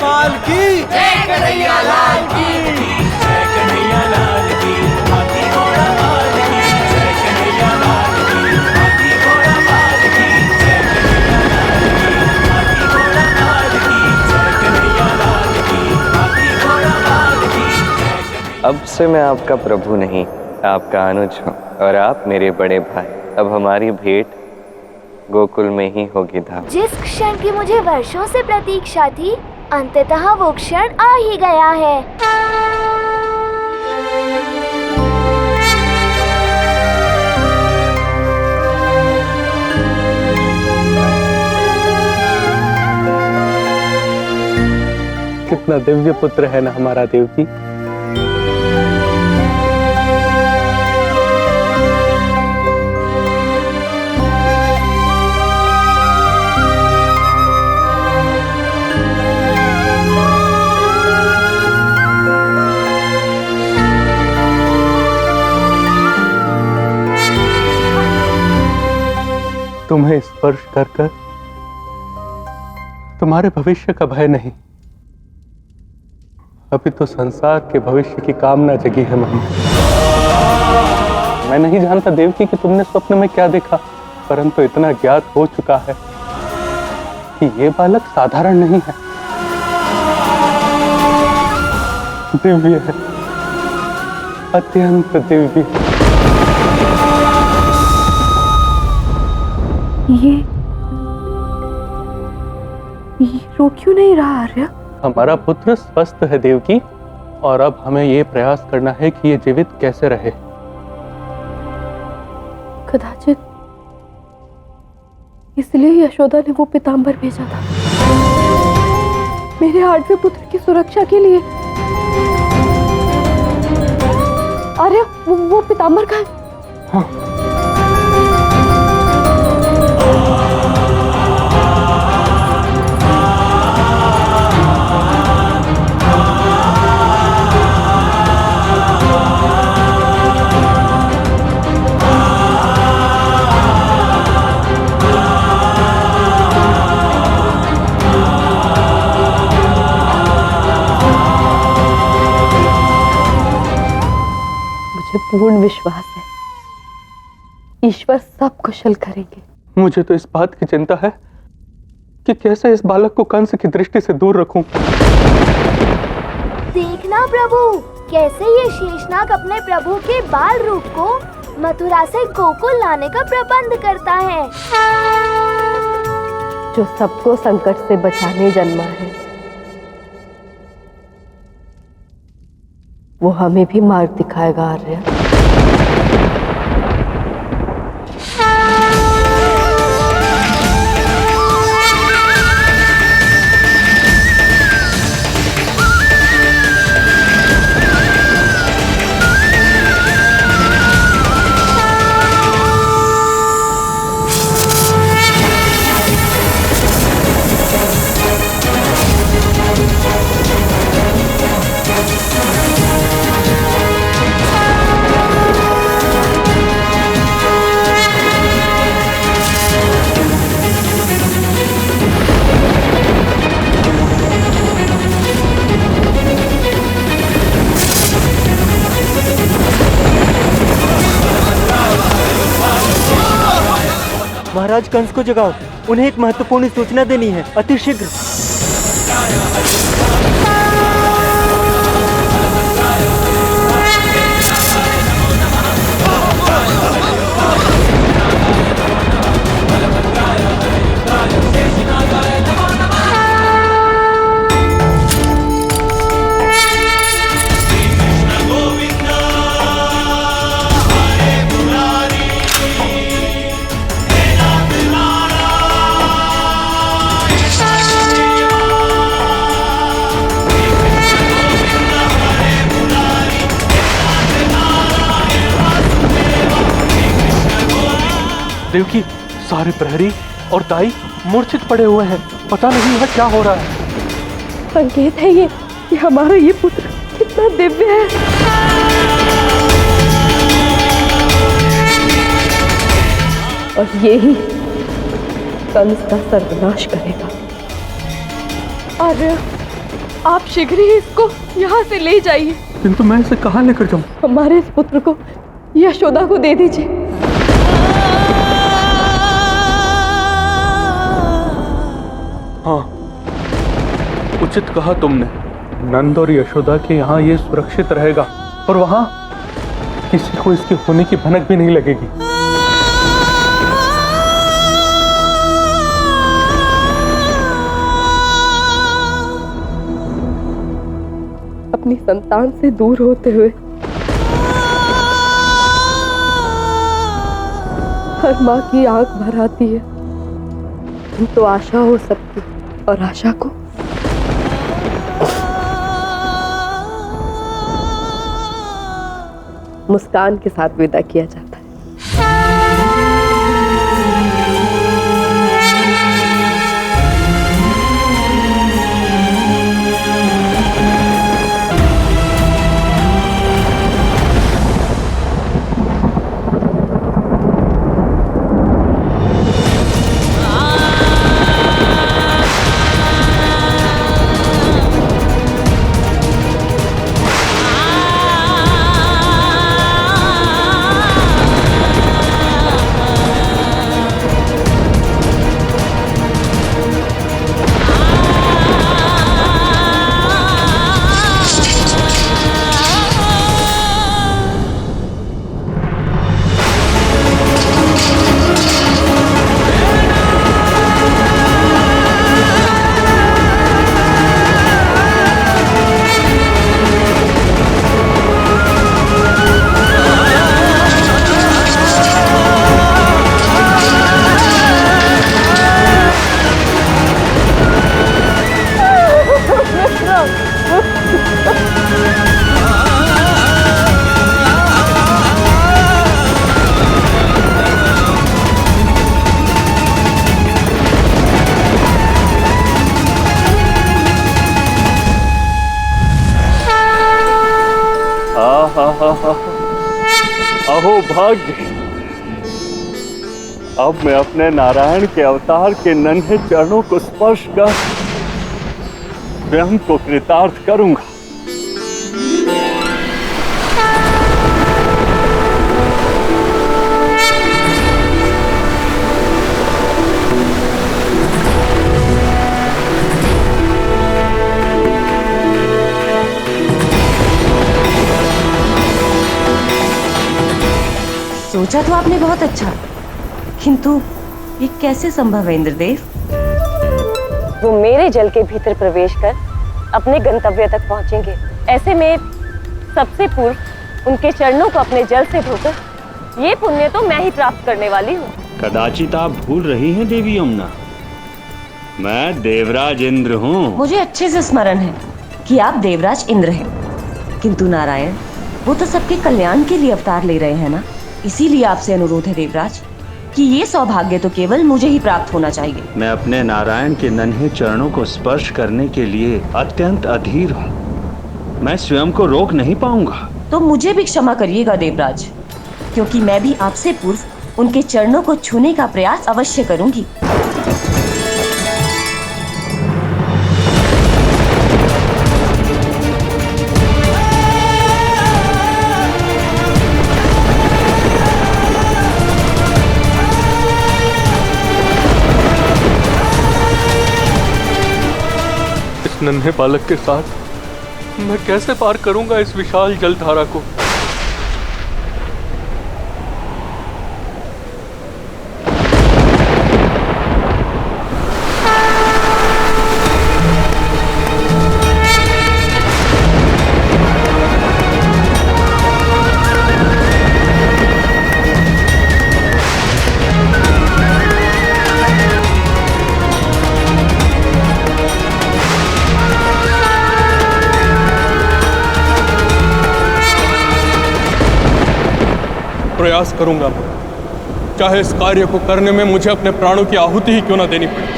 पाल की, जय कन्हैया लाल की, जय कन्हैया लाल की, हाथी घोड़ा पाल की, जय कन्हैया लाल की, हाथी घोड़ा पाल की, जय कन्हैया लाल की, हाथी घोड़ा पाल की, जय कन्हैया लाल की, हाथी घोड़ा पाल की। अब से मैं आपका प्रभु नहीं, आपका अनुज हूँ और आप मेरे बड़े भाई। अब हमारी भेंट गोकुल में ही होगी धाम। जिस क्षण की मुझे वर्षों से प्रतीक्षा थी, अंततः वो क्षण आ ही गया है। कितना दिव्य पुत्र है ना हमारा देवकी। तुम्हें स्पर्श कर कर तुम्हारे भविष्य का भय नहीं, अभी तो संसार के भविष्य की कामना जगी है मन में। मैं नहीं जानता देवकी कि तुमने स्वप्न में क्या देखा, परंतु इतना ज्ञात हो चुका है कि ये बालक साधारण नहीं है, दिव्य है, अत्यंत दिव्य। ये रो क्यों नहीं रहा आर्य? हमारा पुत्र स्वस्थ है देवकी, और अब हमें ये प्रयास करना है कि ये जीवित कैसे रहे। कदाचित इसलिए यशोदा ने वो पीतांबर भेजा था, मेरे 8वें पुत्र की सुरक्षा के लिए। अरे वो पीतांबर का है? हाँ। पूर्ण विश्वास है ईश्वर सब कुशल करेंगे। मुझे तो इस बात की चिंता है कि कैसे इस बालक को कंस की दृष्टि से दूर रखूं। देखना प्रभु, कैसे ये शेषनाग अपने प्रभु के बाल रूप को मथुरा से गोकुल लाने का प्रबंध करता है। जो सबको संकट से बचाने जन्मा है, वो हमें भी मार्ग दिखाएगा आर्य। महाराज कंस को जगाओ, उन्हें एक महत्वपूर्ण सूचना देनी है, अतिशीघ्र। देवकी, सारे प्रहरी और दाई मूर्छित पड़े हुए हैं, पता नहीं है क्या हो रहा है। संकेत है ये कि हमारा ये पुत्र कितना दिव्य है। और ये ही कंस का सर्वनाश करेगा। आर्य, आप शीघ्र ही इसको यहाँ से ले जाइए। किंतु मैं इसे कहाँ लेकर जाऊँ? हमारे इस पुत्र को यशोदा को दे दीजिए। हाँ, उचित कहा तुमने। नंद और यशोदा के यहाँ ये सुरक्षित रहेगा और वहाँ किसी को इसके होने की भनक भी नहीं लगेगी। अपनी संतान से दूर होते हुए हर माँ की आंख भर आती है। तो आशा हो सकती, और आशा को मुस्कान के साथ विदा किया जाता है। अहो भाग्य, अब मैं अपने नारायण के अवतार के नन्हे चरणों को स्पर्श कर स्वयं को कृतार्थ करूंगा। सोचा तो आपने बहुत अच्छा, किंतु ये कैसे संभव है इंद्रदेव? वो मेरे जल के भीतर प्रवेश कर अपने गंतव्य तक पहुंचेंगे। ऐसे में सबसे पूर्व उनके चरणों को अपने जल से धोकर ये पुण्य तो मैं ही प्राप्त करने वाली हूँ। कदाचित आप भूल रही हैं देवी यमुना, मैं देवराज इंद्र हूँ। मुझे अच्छे से स्मरण है कि आप देवराज इंद्र हैं, किंतु नारायण वो तो सबके कल्याण के लिए अवतार ले रहे हैं ना। इसीलिए आपसे अनुरोध है देवराज कि ये सौभाग्य तो केवल मुझे ही प्राप्त होना चाहिए। मैं अपने नारायण के नन्हे चरणों को स्पर्श करने के लिए अत्यंत अधीर हूँ, मैं स्वयं को रोक नहीं पाऊंगा। तो मुझे भी क्षमा करिएगा देवराज, क्योंकि मैं भी आपसे पूर्व उनके चरणों को छूने का प्रयास अवश्य करूंगी। नन्हे बालक के साथ मैं कैसे पार करूंगा इस विशाल जलधारा को? प्रयास करूंगा, चाहे इस कार्य को करने में मुझे अपने प्राणों की आहुति ही क्यों ना देनी पड़े।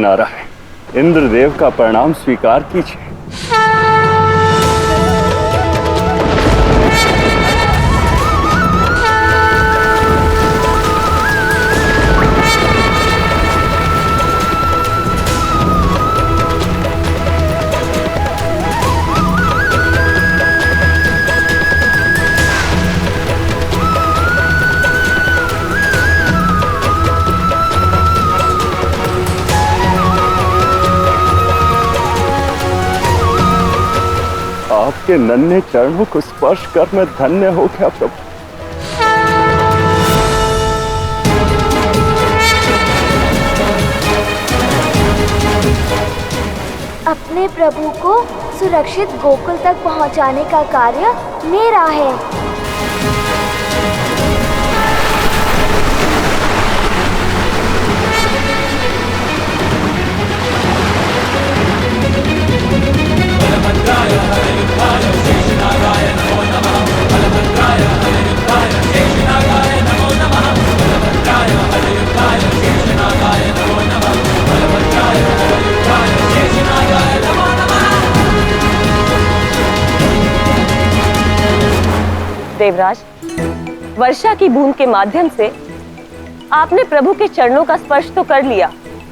नारायण, इंद्रदेव का प्रणाम स्वीकार कीजिए। आपके नन्हे चरणों को स्पर्श कर मैं धन्य हो गया प्रभु। अपने प्रभु को सुरक्षित गोकुल तक पहुंचाने का कार्य मेरा है। देवराज, वर्षा की बूंद के माध्यम से आपने प्रभु के चरणों का स्पर्श तो कर लिया,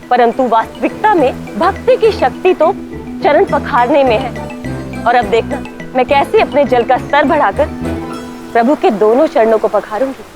परंतु वास्तविकता में भक्ति की शक्ति तो चरण पखारने में है। और अब देखना मैं कैसे अपने जल का स्तर बढ़ाकर प्रभु के दोनों चरणों को पखारूंगी।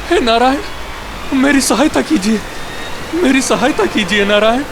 हे नारायण, मेरी सहायता कीजिए, मेरी सहायता कीजिए नारायण।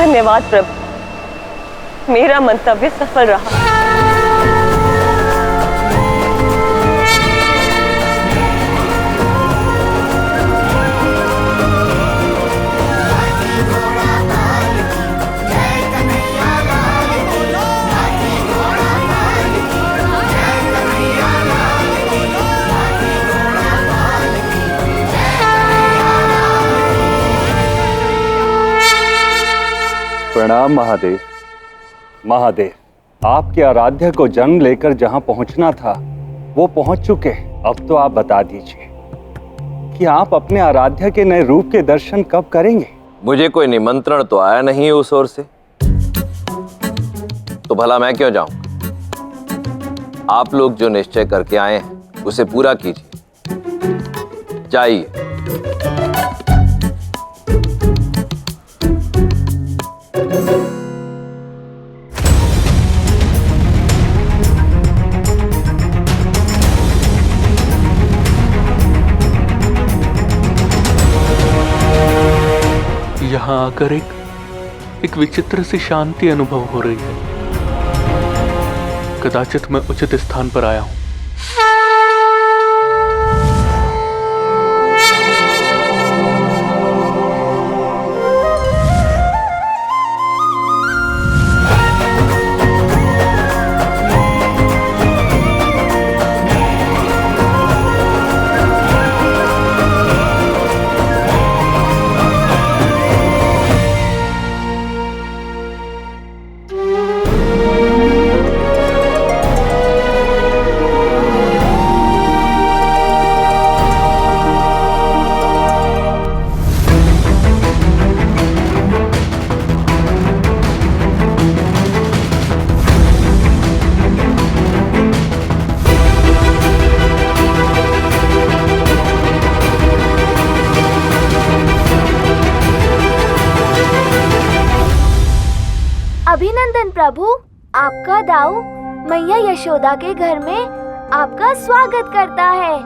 धन्यवाद प्रभु, मेरा मंतव्य सफल रहा। प्रणाम महादेव। महादेव, आपके आराध्य को जन्म लेकर जहां पहुंचना था वो पहुंच चुके। अब तो आप बता दीजिए कि आप अपने आराध्य के नए रूप के दर्शन कब करेंगे? मुझे कोई निमंत्रण तो आया नहीं है उस ओर से, तो भला मैं क्यों जाऊं? आप लोग जो निश्चय करके आए हैं उसे पूरा कीजिए। जाइए। यहाँ आकर एक विचित्र सी शांति अनुभव हो रही है। कदाचित मैं उचित स्थान पर आया हूँ। आपका दाऊ मैया यशोदा के घर में आपका स्वागत करता है।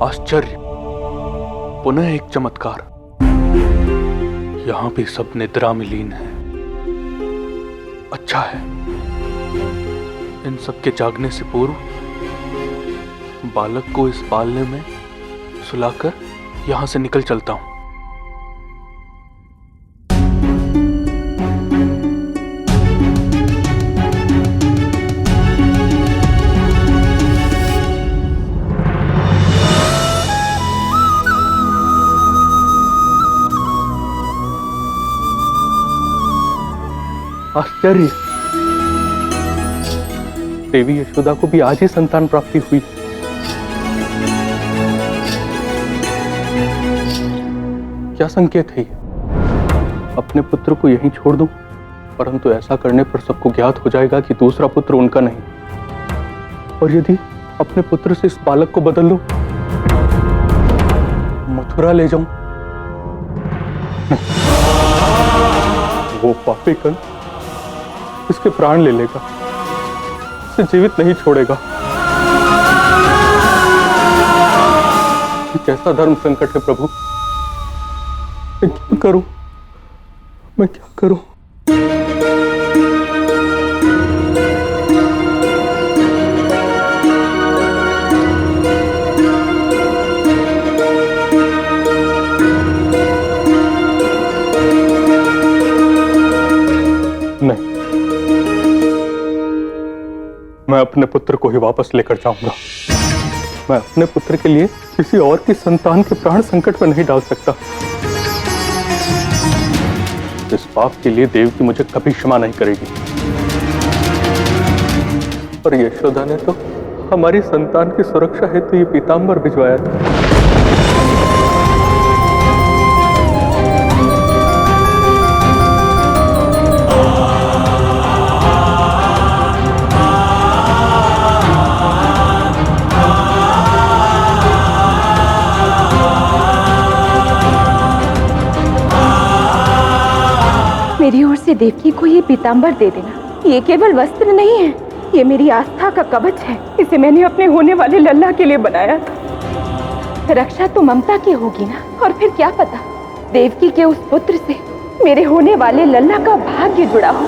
आश्चर्य, पुनः एक चमत्कार। यहां भी सब निद्रा में लीन है। अच्छा है, इन सब के जागने से पूर्व बालक को इस बालने में सुलाकर यहां से निकल चलता हूं। आश्चर्य, देवी यशोदा को भी आज ही संतान प्राप्ति हुई। क्या संकेत है ये? अपने पुत्र को यहीं छोड़ दूं, परंतु ऐसा करने पर सबको ज्ञात हो जाएगा कि दूसरा पुत्र उनका नहीं। और यदि अपने पुत्र से इस बालक को बदल लूं, मथुरा ले जाऊं, वो पापी कंस इसके प्राण ले लेगा, इसे जीवित नहीं छोड़ेगा। ये कैसा धर्म संकट है प्रभु, मैं क्या करूं, मैं क्या करूं? नहीं, मैं अपने पुत्र को ही वापस लेकर जाऊंगा। मैं अपने पुत्र के लिए किसी और की संतान के प्राण संकट में नहीं डाल सकता। इस पाप के लिए देवकी मुझे कभी क्षमा नहीं करेगी। और यशोदा ने तो हमारी संतान की सुरक्षा हेतु ये पीतांबर भिजवाया था। मेरी ओर से देवकी को ये पीतांबर दे देना। ये केवल वस्त्र नहीं है, ये मेरी आस्था का कवच है। इसे मैंने अपने होने वाले लल्ला के लिए बनाया था। रक्षा तो ममता की होगी ना, और फिर क्या पता देवकी के उस पुत्र से मेरे होने वाले लल्ला का भाग्य जुड़ा हो।